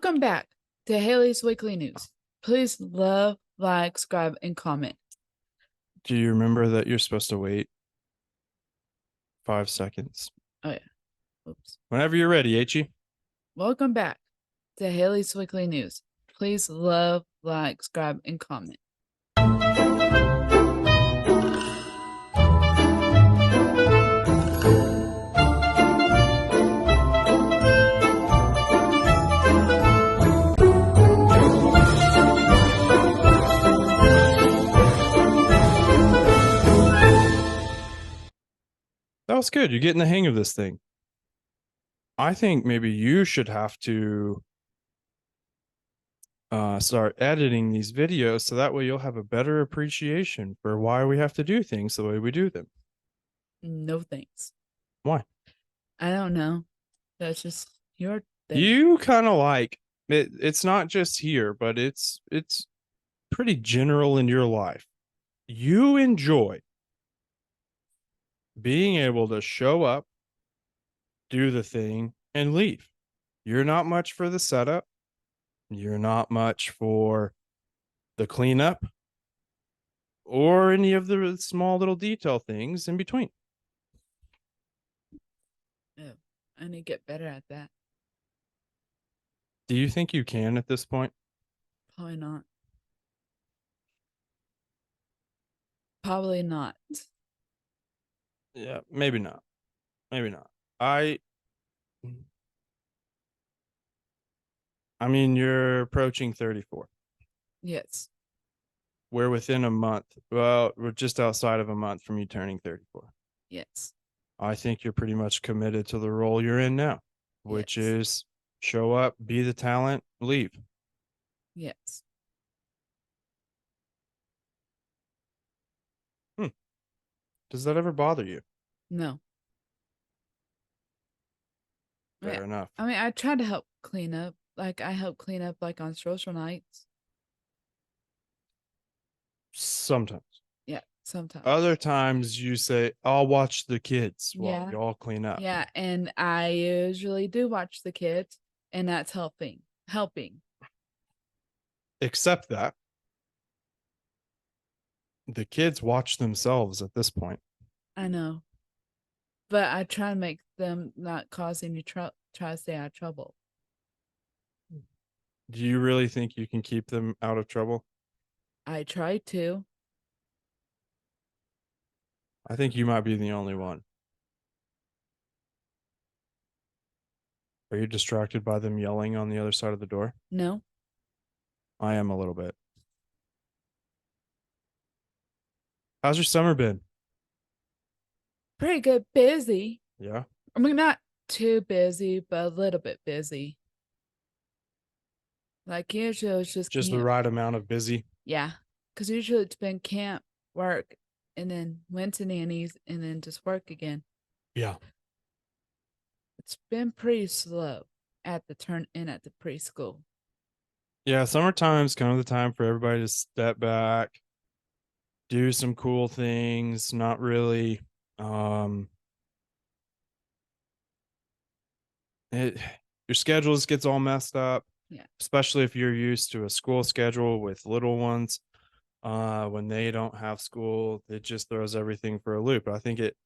Welcome back to Haley's Weekly News. Please love, like, subscribe, and comment. Do you remember that you're supposed to wait 5 seconds? Oh, yeah. Oops. Whenever you're ready, H. Welcome back to Haley's Weekly News. Please love, like, subscribe, and comment. That was good. You're getting the hang of this thing. I think maybe you should have to start editing these videos so that way you'll have a better appreciation for why we have to do things the way we do them. No thanks. Why? I don't know. That's just your thing. You kind of like it. It's not just here, but it's pretty general in your life. You enjoy being able to show up, do the thing, and leave. You're not much for the setup. You're not much for the cleanup or any of the small little detail things in between. Oh, I need to get better at that. Do you think you can at this point? Probably not. Probably not. Yeah, maybe not. Maybe not. I mean, you're approaching 34. Yes. We're within a month. Well, we're just outside of a month from you turning 34. Yes. I think you're pretty much committed to the role you're in now, which Yes. is show up, be the talent, leave. Yes. Does that ever bother you? No. Fair enough. I mean, I try to help clean up. Like, I help clean up, like, on social nights. Sometimes. Yeah, sometimes. Other times you say, I'll watch the kids while y'all clean up. Yeah, and I usually do watch the kids, and that's helping. Except that the kids watch themselves at this point. I know. But I try to make them not cause any trouble, try to stay out of trouble. Do you really think you can keep them out of trouble? I try to. I think you might be the only one. Are you distracted by them yelling on the other side of the door? No. I am a little bit. How's your summer been? Pretty good. Busy. Yeah. I mean, not too busy, but a little bit busy. Like, usually it's just the camp. right amount of busy. Yeah. Because usually it's been camp, work, and then went to nannies, and then just work again. Yeah. It's been pretty slow at the turn in at the preschool. Yeah, summertime's kind of the time for everybody to step back, do some cool things, not really your schedules gets all messed up. Yeah. Especially if you're used to a school schedule with little ones. When they don't have school, it just throws everything for a loop. I think it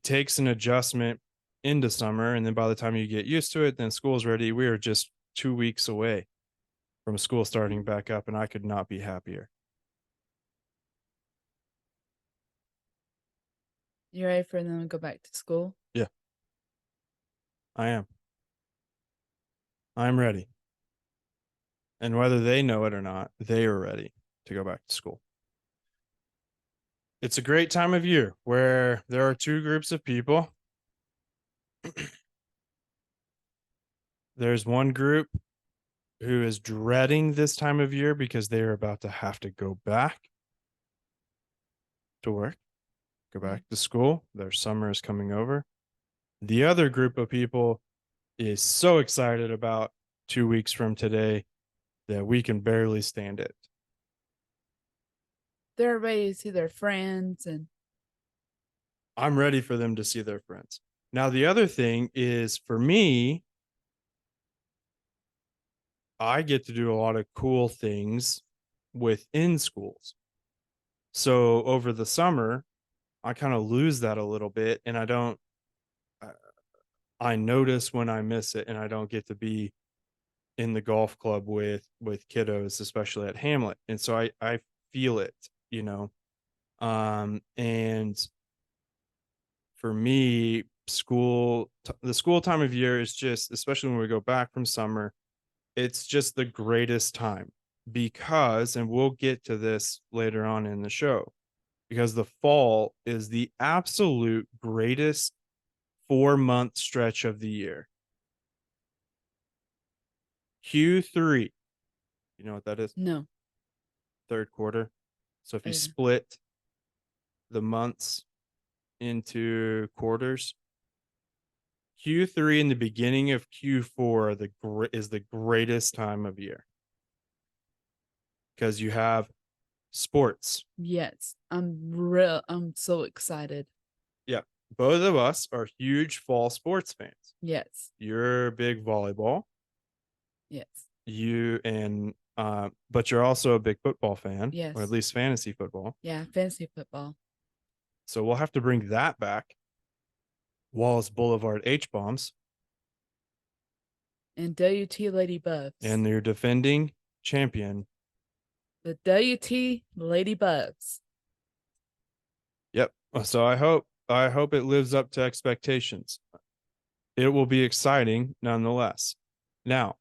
takes an adjustment into summer, and then by the time you get used to it, then school's ready. We are just 2 weeks away from school starting back up, and I could not be happier. You ready for them to go back to school? Yeah, I am. I'm ready. And whether they know it or not, they are ready to go back to school. It's a great time of year where there are two groups of people. There's one group who is dreading this time of year because they are about to have to go back to work, go back to school. Their summer is coming over. The other group of people is so excited about 2 weeks from today that we can barely stand it. They're ready to see their friends, and I'm ready for them to see their friends. Now, the other thing is for me, I get to do a lot of cool things within schools. So over the summer, I kind of lose that a little bit, and I I notice when I miss it, and I don't get to be in the golf club with kiddos, especially at Hamlet. And so I feel it, you know. And for me, the school time of year is just, especially when we go back from summer, it's just the greatest time because, and we'll get to this later on in the show, because the fall is the absolute greatest 4 month stretch of the year. Q3, you know what that is? No. Third quarter. So if you Okay. split the months into quarters, Q3 and the beginning of Q4 is the greatest time of year because you have sports. Yes. I'm so excited. Yeah, both of us are huge fall sports fans. Yes. You're a big volleyball, Yes. but you're also a big football fan, or at Yes. least fantasy football. Yeah. Fantasy football. So we'll have to bring that back. Wallace Boulevard H bombs, And WT Lady Buffs. and your defending champion. The WT Lady Buffs. Yep. So I hope it lives up to expectations. It will be exciting nonetheless. Now,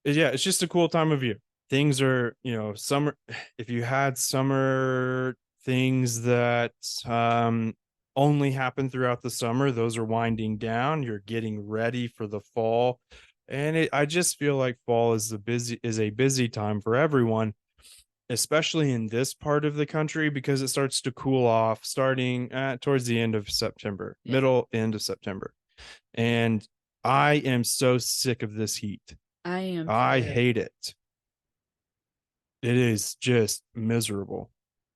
yeah, it's just a cool time of year. Things are, summer. If you had summer things that only happen throughout the summer, those are winding down. You're getting ready for the fall, and I just feel like fall is a busy time for everyone, especially in this part of the country because it starts to cool off starting towards the end of September, Yes. middle end of September. And I am so sick of this heat. I am I too. hate it. It is just miserable.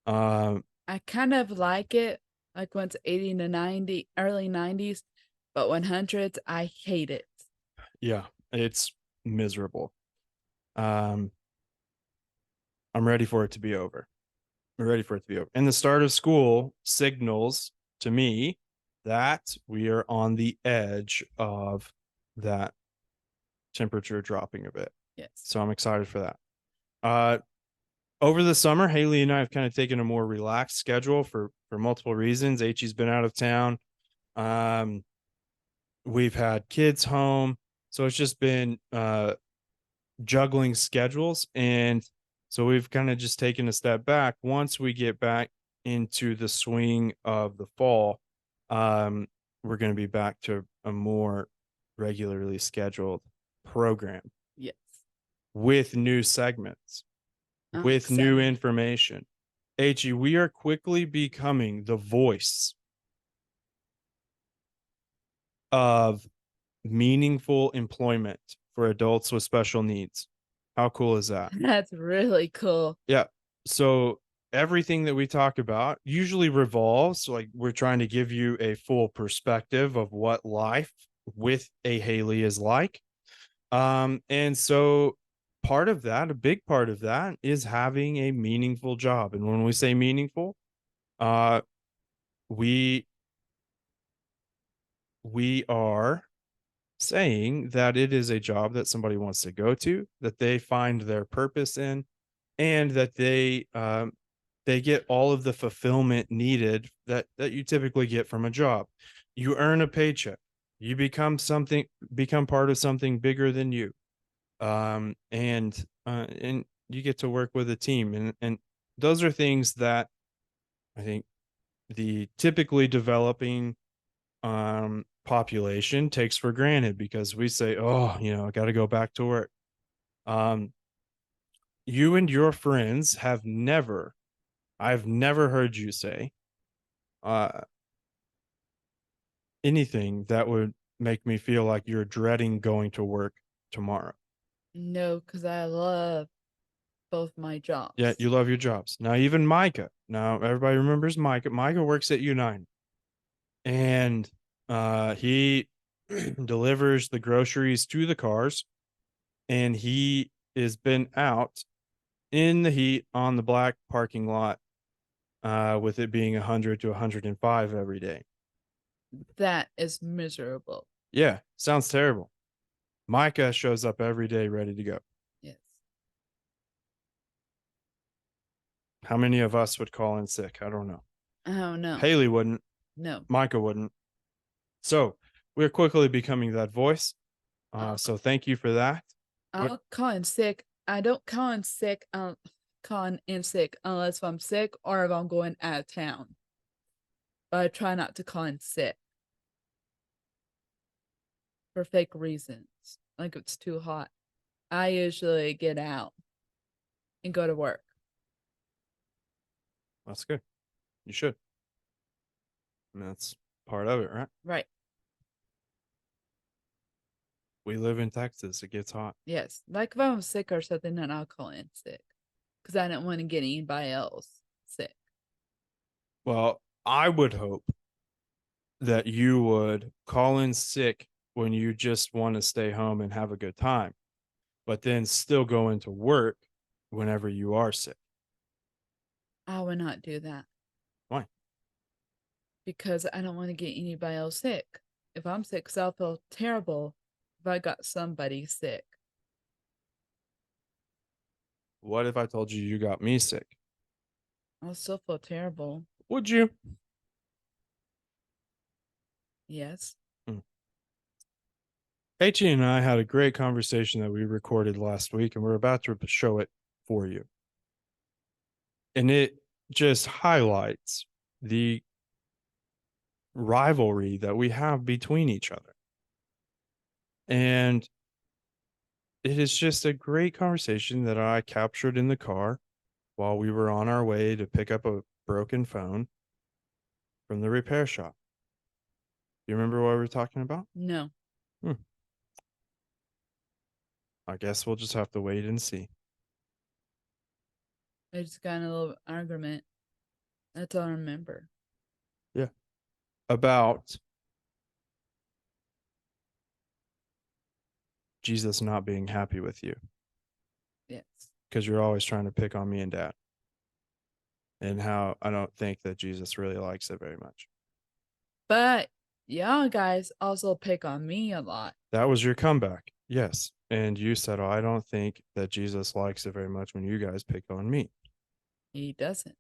Um, I kind of like it, like when it's 80 to 90, early 90s, but 100s, I hate it. yeah, it's miserable. Um, I'm ready for it to be over. I'm ready for it to be over. And the start of school signals to me that we are on the edge of that temperature dropping a bit. Yes. So I'm excited for that. Uh, Over the summer, Haley and I have kind of taken a more relaxed schedule for multiple reasons. H's been out of town. Um, we've had kids home, so it's just been juggling schedules, and so we've kind of just taken a step back. Once we get back into the swing of the fall, um, we're going to be back to a more regularly scheduled program Yes. with new segments, I'm with new excited. information. HE, we are quickly becoming the voice of meaningful employment for adults with special needs. How cool is that? That's really cool. Yeah. So everything that we talk about usually revolves, like, we're trying to give you a full perspective of what life with a Haley is like. And so part of that, a big part of that, is having a meaningful job. And when we say meaningful, uh we we are saying that it is a job that somebody wants to go to, that they find their purpose in, and that they get all of the fulfillment needed that you typically get from a job. You earn a paycheck. You become part of something bigger than you. And you get to work with a team, and those are things that I think the typically developing population takes for granted because we say, oh, I got to go back to work. Um, you and your friends I've never heard you say uh, anything that would make me feel like you're dreading going to work tomorrow. No, because I love both my Yeah, jobs. you love your jobs. Now, even Micah. Now, everybody remembers Micah. Micah works at United, and he delivers the groceries to the cars. and he has been out in the heat on the black parking lot, with it being 100 to 105 every day. That is miserable. Yeah, sounds terrible. Micah shows up every day ready to go. Yes. How many of us would call in sick? I don't know. I don't know. Haley wouldn't. No. Micah wouldn't. So we're quickly becoming that voice. So thank you for that. I'll call in sick. I don't call in sick. Call in sick unless I'm sick or if I'm going out of town. But I try not to call in sick for fake reasons. Like it's too hot. I usually get out and go to work. That's good. You should. And that's part of it, right? Right. We live in Texas. It gets hot. Yes. Like if I'm sick or something, then I'll call in sick. Because I don't want to get anybody else sick. Well, I would hope that you would call in sick when you just want to stay home and have a good time, but then still go into work whenever you are sick. I would not do that. Why? Because I don't want to get anybody else sick. If I'm sick, so I'll feel terrible if I got somebody sick. What if I told you you got me sick? I'll still feel terrible. Would you? Yes. HE and I had a great conversation that we recorded last week, and we're about to show it for you. And it just highlights the rivalry that we have between each other. And it is just a great conversation that I captured in the car while we were on our way to pick up a broken phone from the repair shop. Do you remember what we were talking about? No. I guess we'll just have to wait and see. I just got in a little argument. That's all I remember. Yeah. About Jesus not being happy with you Yes. because you're always trying to pick on me and dad. And how I don't think that Jesus really likes it very much. But y'all guys also pick on me a lot. That was your comeback. Yes. And you said, oh, I don't think that Jesus likes it very much when you guys pick on me. He doesn't.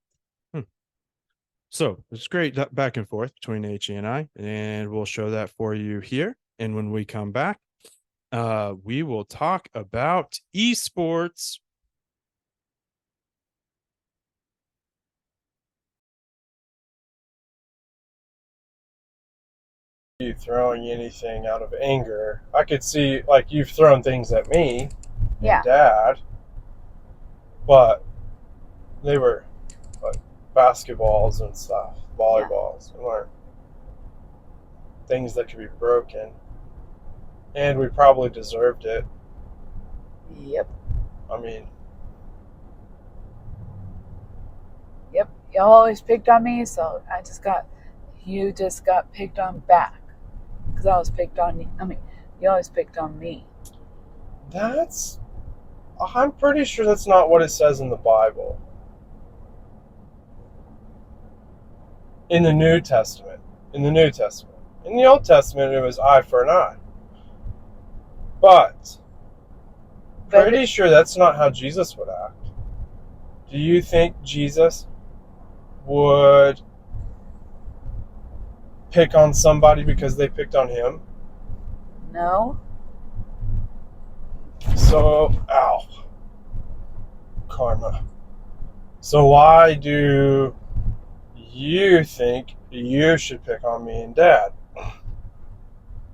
So it's great back and forth between HE and I, and we'll show that for you here. And when we come back, we will talk about esports. You throwing anything out of anger. I could see, like, you've thrown things at me and Dad, but they were like basketballs and stuff, volleyballs. They weren't things that could be broken. And we probably deserved it. Yep. I mean, Yep. Y'all always picked on me, so you just got picked on back. Because I was picked on you. I mean, you always picked on me. I'm pretty sure that's not what it says in the Bible. In the New Testament. In the Old Testament, it was eye for an eye. But pretty sure that's not how Jesus would act. Do you think Jesus would pick on somebody because they picked on him? No. So, ow. Karma. So why do you think you should pick on me and Dad?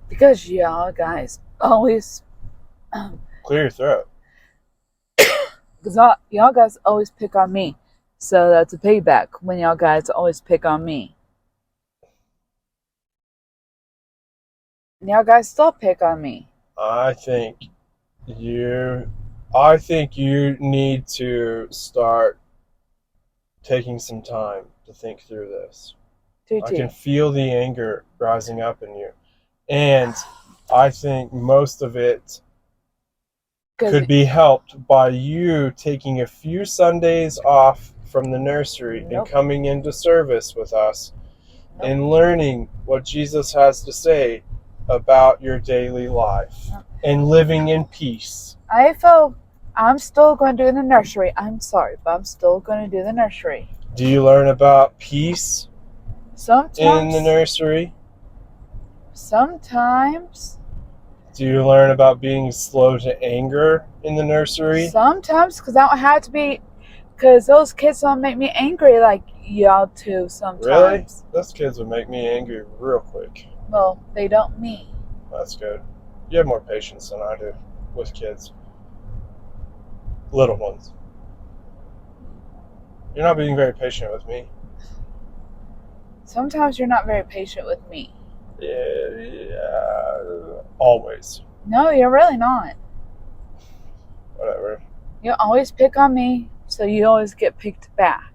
Because y'all guys always Clear your throat. because y'all guys always pick on me. So that's a payback when y'all guys always pick on me. And y'all guys still pick on me. I think you need to start taking some time to think through this. I can feel the anger rising up in you. And I think most of it could be helped by you taking a few Sundays off from the nursery and coming into service with us and learning what Jesus has to say about your daily life and living in peace. I feel I'm still going to do the nursery. I'm sorry, but I'm still going to do the nursery. Do you learn about peace Sometimes in the nursery? Sometimes. Do you learn about being slow to anger in the nursery? Sometimes, because I don't have to be, because those kids don't make me angry like y'all do sometimes. Really? Those kids would make me angry real quick. Well, they don't me. That's good. You have more patience than I do with kids. Little ones. You're not being very patient with me. Sometimes you're not very patient with me. Yeah, always. No, you're really not. Whatever. You always pick on me, so you always get picked back.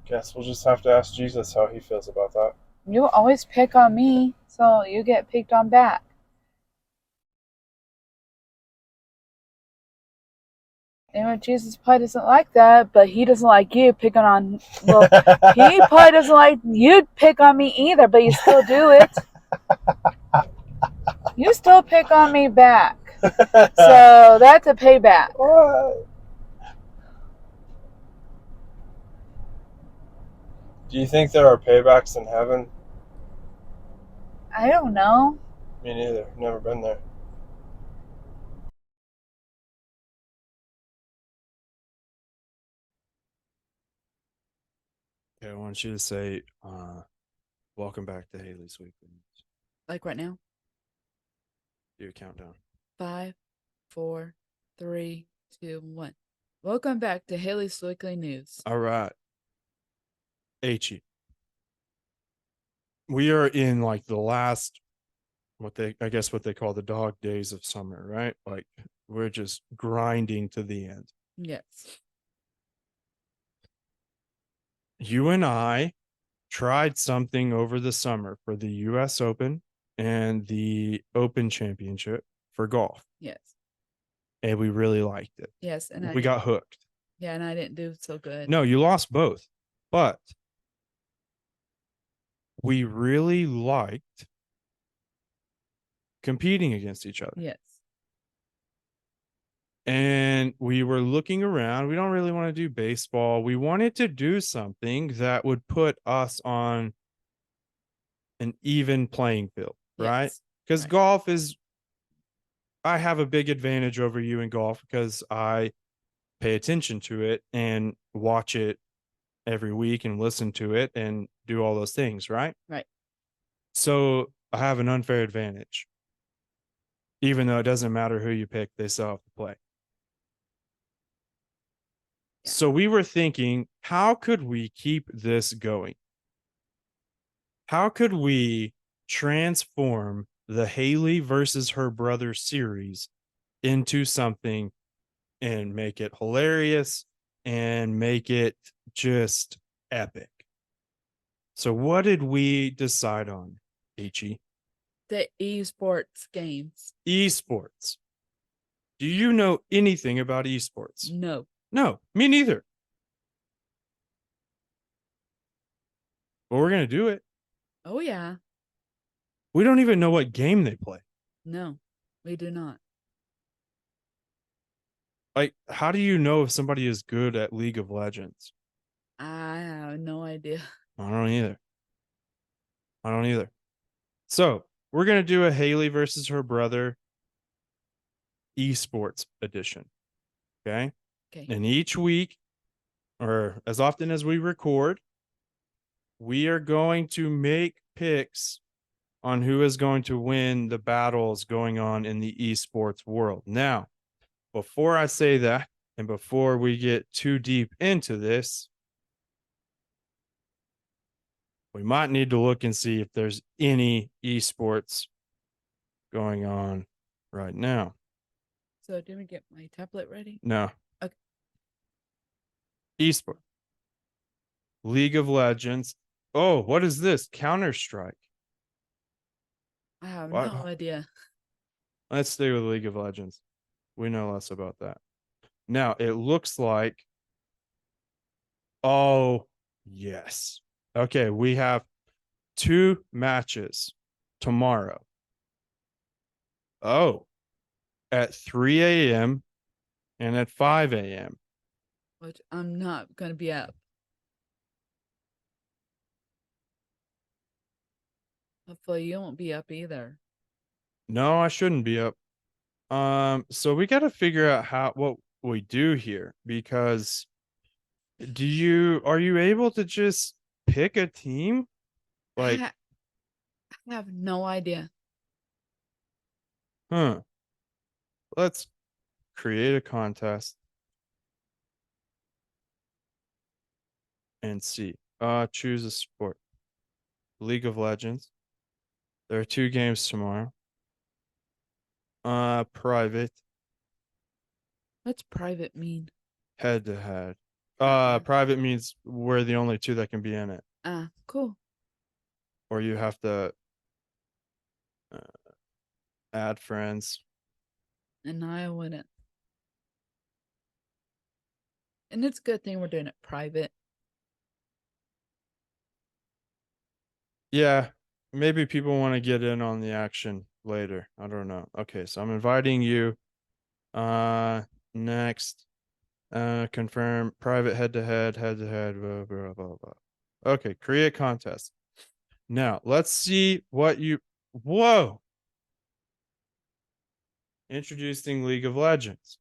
Guess we'll just have to ask Jesus how he feels about that. You always pick on me, so you get picked on back. And Jesus probably doesn't like that, but he doesn't like you picking on. Well, he probably doesn't like you pick on me either, but you still do it. You still pick on me back. So that's a payback. What? Do you think there are paybacks in heaven? I don't know. Me neither. Never been there. Okay, I want you to say, welcome back to Hali's Weekly News. Like right now? Do a countdown. 5, 4, 3, 2, 1. Welcome back to Hali's Weekly News. All right. H-E. We are in like the last, what they call the dog days of summer, right? Like we're just grinding to the end. Yes. You and I tried something over the summer for the US Open and the Open Championship for golf. Yes. And we really liked it. Yes. And we got hooked. Yeah, and I didn't do so good. No, you lost both. But we really liked competing against each other. Yes. And we were looking around. We don't really want to do baseball. We wanted to do something that would put us on an even playing field, right? Because golf is, I have a big advantage over you in golf because I pay attention to it and watch it every week and listen to it and do all those things, right? Right. So I have an unfair advantage. Even though it doesn't matter who you pick, they still have to play. Yeah. So we were thinking, how could we keep this going? How could we transform the Hali versus Her Brother series into something and make it hilarious and make it just epic? So what did we decide on, H-E? The esports games. Esports. Do you know anything about esports? No. No, me neither. But we're going to do it. Oh, yeah. We don't even know what game they play. No, we do not. Like, how do you know if somebody is good at League of Legends? I have no idea. I don't either. So we're going to do a Hali versus Her Brother esports edition. Okay. And each week, or as often as we record, we are going to make picks on who is going to win the battles going on in the esports world. Now, before I say that, and before we get too deep into this, we might need to look and see if there's any esports going on right now. So, did we get my tablet ready? No. Okay. Esport. League of Legends. Oh, what is this? Counter-Strike. I have no idea. Let's stay with League of Legends. We know less about that. Now, it looks like, oh, yes. Okay, we have 2 matches tomorrow. Oh, at 3 a.m. and at 5 a.m. Which I'm not gonna be up. Hopefully you won't be up either. No, I shouldn't be up. So we got to figure out what we do here, because are you able to just pick a team? Like, I have no idea. let's create a contest and see. Choose a sport. League of Legends. There are 2 games tomorrow. Private, What's private mean? head to head. Yeah. Private means we're the only 2 that can be in it, Cool. or you have to add friends. And I wouldn't. And it's a good thing we're doing it private. Yeah, maybe people want to get in on the action later. I don't know. Okay, so I'm inviting you. Next, confirm private head to head, blah, blah, blah, blah. Okay, create contest. Now, let's see what you, whoa. Introducing League of Legends.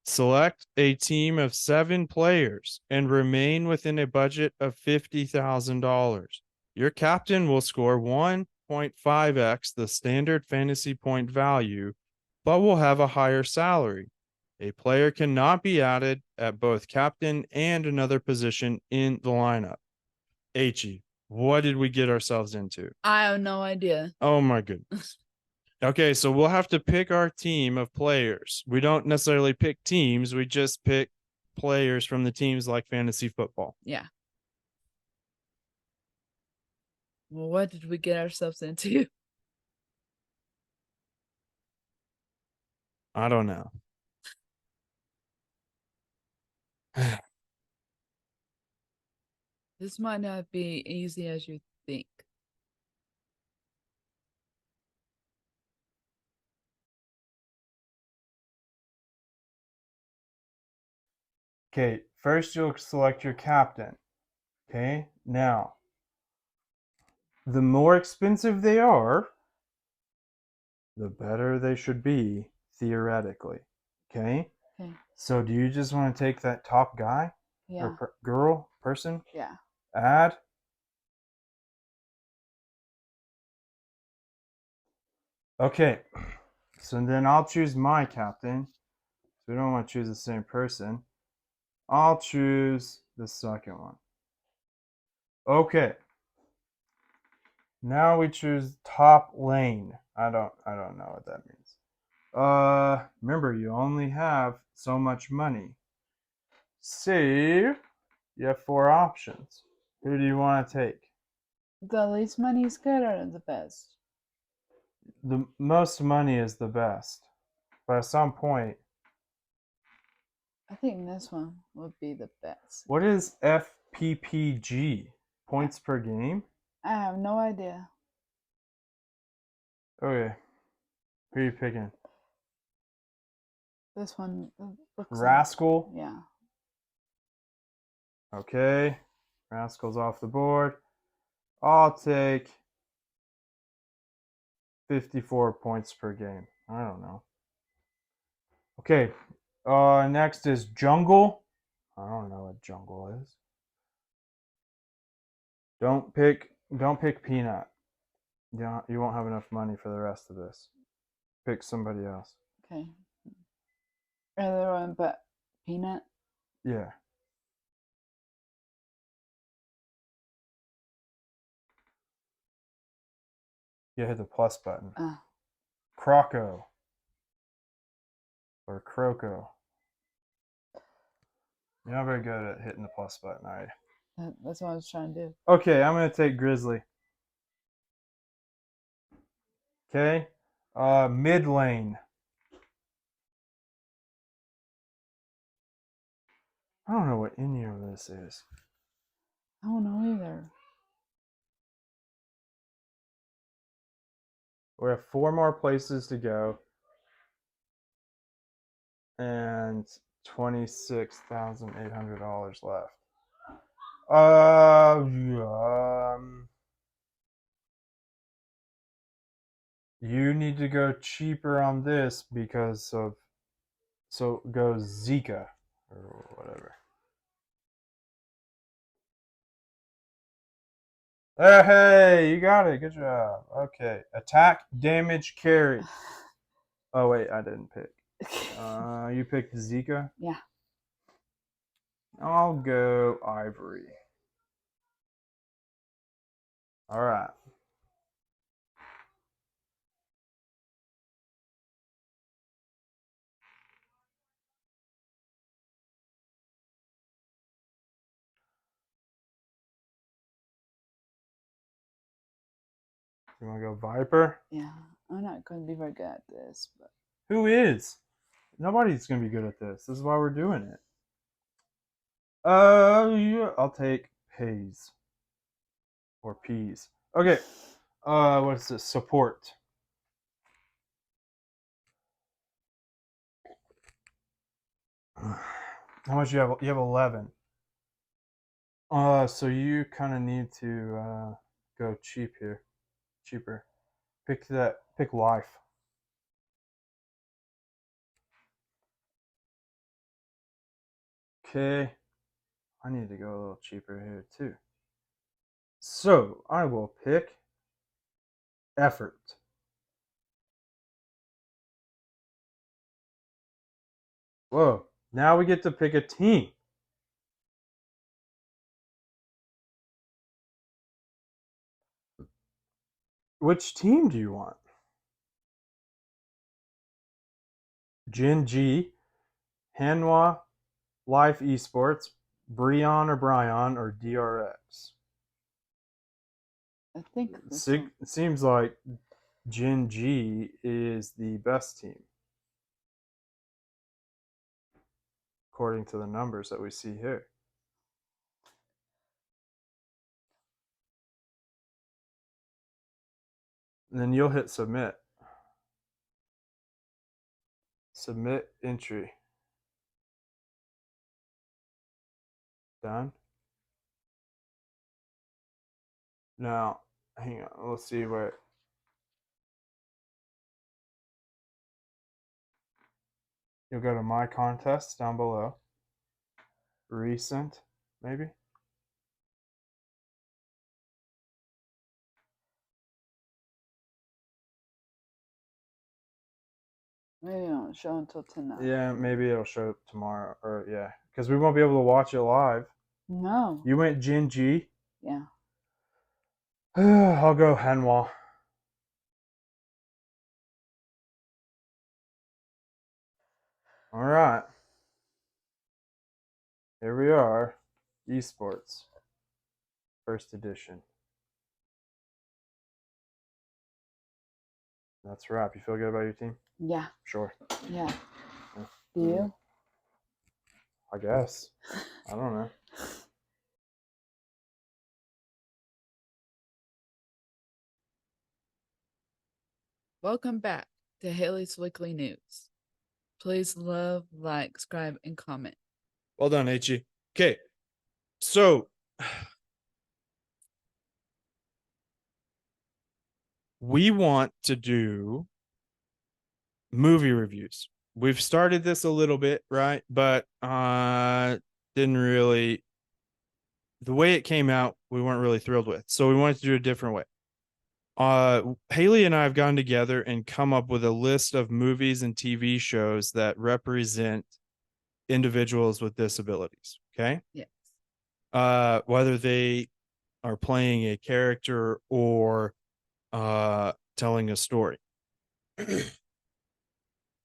Select a team of 7 players and remain within a budget of $50,000. Your captain will score 1.5x the standard fantasy point value, but will have a higher salary. A player cannot be added at both captain and another position in the lineup. H, what did we get ourselves into? I have no idea. Oh my goodness. Okay, so we'll have to pick our team of players. We don't necessarily pick teams, we just pick players from the teams like fantasy football. Yeah. Well, what did we get ourselves into? I don't know. This might not be easy as you think. Okay, first you'll select your captain. Okay, now, the more expensive they are, the better they should be, theoretically. Okay? Okay. So do you just want to take that top guy? Yeah. Or girl, person? Yeah. Add. Okay, so then I'll choose my captain. So we don't want to choose the same person. I'll choose the second one. Okay. Now we choose top lane. I don't know what that means. Remember, you only have so much money. Save. You have 4 options. Who do you want to take? The least money is good or the best? The most money is the best. But at some point, I think this one would be the best. what is FPPG? Points per game? I have no idea. Okay. Who are you picking? This one looks Rascal? like, yeah. Okay. Rascal's off the board. I'll take 54 points per game. I don't know. Okay. Next is Jungle. I don't know what Jungle is. Don't pick Peanut. You won't have enough money for the rest of this. Pick somebody else. Okay. Other one but Peanut. Yeah. You hit the plus button. Croco. Or Croco. You're not very good at hitting the plus button, are you? That's what I was trying to do. Okay, I'm going to take Grizzly. Okay. Mid lane. I don't know what any of this is. I don't know either. We have 4 more places to go. And $26,800 left. You need to go cheaper on this because of, so go Zika or whatever. Hey, you got it. Good job. Okay. Attack, damage, carry. Oh, wait, I didn't pick. You picked Zika? Yeah. I'll go Ivory. All right. You want to go Viper? Yeah. I'm not going to be very good at this, but Who is? Nobody's going to be good at this. This is why we're doing it. Yeah, I'll take Pays. Or Peas. Okay. What's this? Support. How much you have? You have 11. So you kind of need to go cheap here. Cheaper. Pick that. Pick life. Okay. I need to go a little cheaper here too. So I will pick effort. Whoa. Now we get to pick a team. Which team do you want? Jin G, Hanwha, Life Esports, Brion or Bryon, or DRX? I think this one. It seems like Jin G is the best team, according to the numbers that we see here. And then you'll hit submit. Submit entry. Done. Now, hang on. Let's see where. You'll go to my contests down below. Recent, maybe. Maybe it won't show until tonight. Yeah, maybe it'll show tomorrow, or yeah, because we won't be able to watch it live. No. You went Jin G. Yeah. I'll go Hanwha. All right. Here we are. Esports. First edition. That's a wrap. You feel good about your team? Yeah. Sure. Yeah. Yeah. Do you? I guess. I don't know. Welcome back to Haley's Weekly News. Please love, like, subscribe, and comment. Well done, H.E. Okay. So we want to do movie reviews. We've started this a little bit, right? But didn't really, the way it came out, we weren't really thrilled with. So we wanted to do a different way. Haley and I have gone together and come up with a list of movies and TV shows that represent individuals with disabilities. Okay. Yes. Whether they are playing a character or telling a story.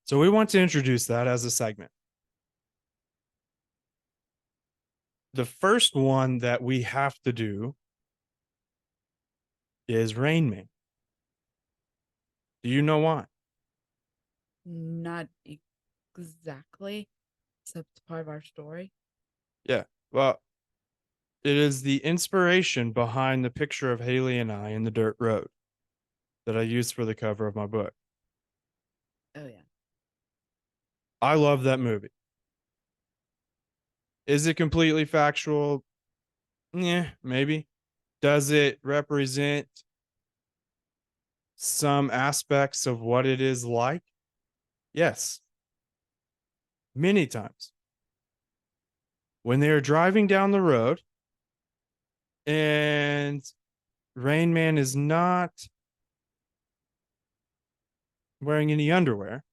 So we want to introduce that as a segment. The first one that we have to do is Rainman. Do you know why? Not exactly, except it's part of our story. Yeah. Well, it is the inspiration behind the picture of Haley and I in the dirt road that I used for the cover of my book. Oh yeah. I love that movie. Is it completely factual? Yeah, maybe. Does it represent some aspects of what it is like? Yes, many times. When they are driving down the road and Rainman is not wearing any underwear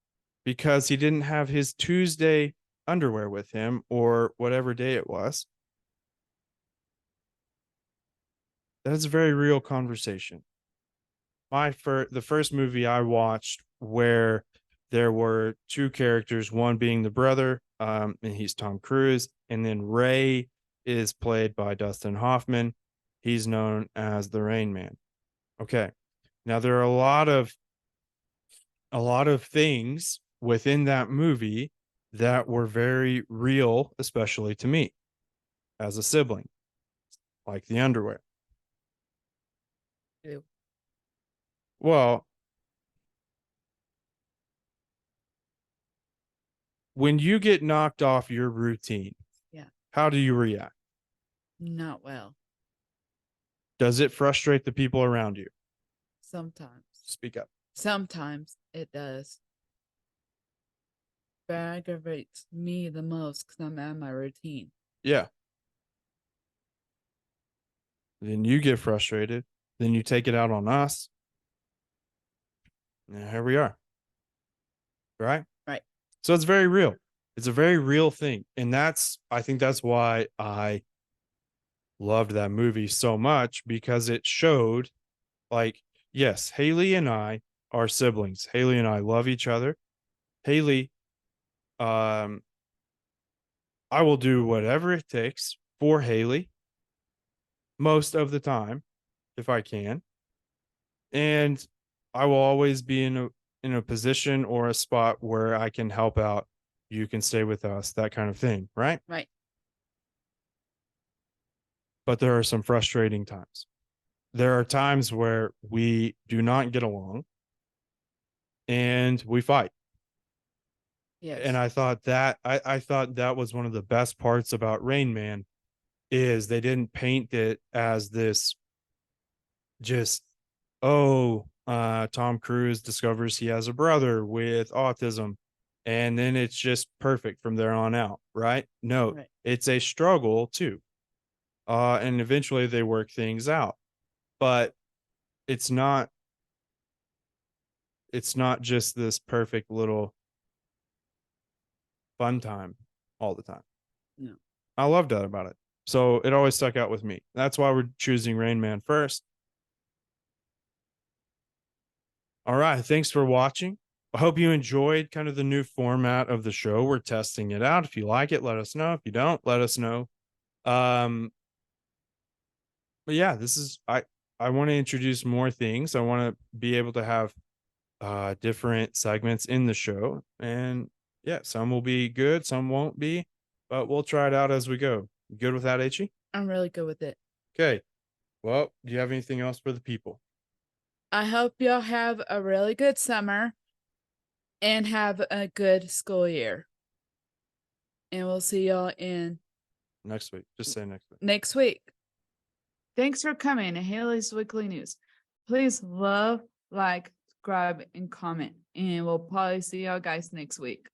because he didn't have his Tuesday underwear with him or whatever day it was. That is a very real conversation. The first movie I watched where there were two characters, one being the brother, and he's Tom Cruise, and then Ray is played by Dustin Hoffman. He's known as the Rain Man. Okay. Now there are a lot of things within that movie that were very real, especially to me as a sibling, like the underwear. Ew. Well, when you get knocked off your routine, Yeah. how do you react? Not well. Does it frustrate the people around you? Sometimes. Speak up. Sometimes it does. But it aggravates me the most because I'm out of my routine. Yeah. Then you get frustrated. Then you take it out on us. And here we are. Right? Right. So it's very real. It's a very real thing. And I think that's why I loved that movie so much because it showed, like, yes, Haley and I are siblings. Haley and I love each other. Haley, um, I will do whatever it takes for Haley most of the time if I can. And I will always be in a position or a spot where I can help out. You can stay with us, that kind of thing, right? Right. But there are some frustrating times. There are times where we do not get along and we fight. And Yes. I thought that was one of the best parts about Rain Man is they didn't paint it as this just, oh, Tom Cruise discovers he has a brother with autism and then it's just perfect from there on out, right? No, Right. it's a struggle too. And eventually they work things out. But it's not it's not just this perfect little fun time all the time. No. I loved that about it. So it always stuck out with me. That's why we're choosing Rain Man first. All right. Thanks for watching. I hope you enjoyed kind of the new format of the show. We're testing it out. If you like it, let us know. If you don't, let us know. But yeah, I want to introduce more things. I want to be able to have different segments in the show. And yeah, some will be good, some won't be, but we'll try it out as we go. You good with that, H? I'm really good with it. Okay. Well, do you have anything else for the people? I hope y'all have a really good summer and have a good school year. And we'll see y'all in Next week. Just say next week. next week. Thanks for coming to Haley's Weekly News. Please love, like, subscribe, and comment. And we'll probably see y'all guys next week.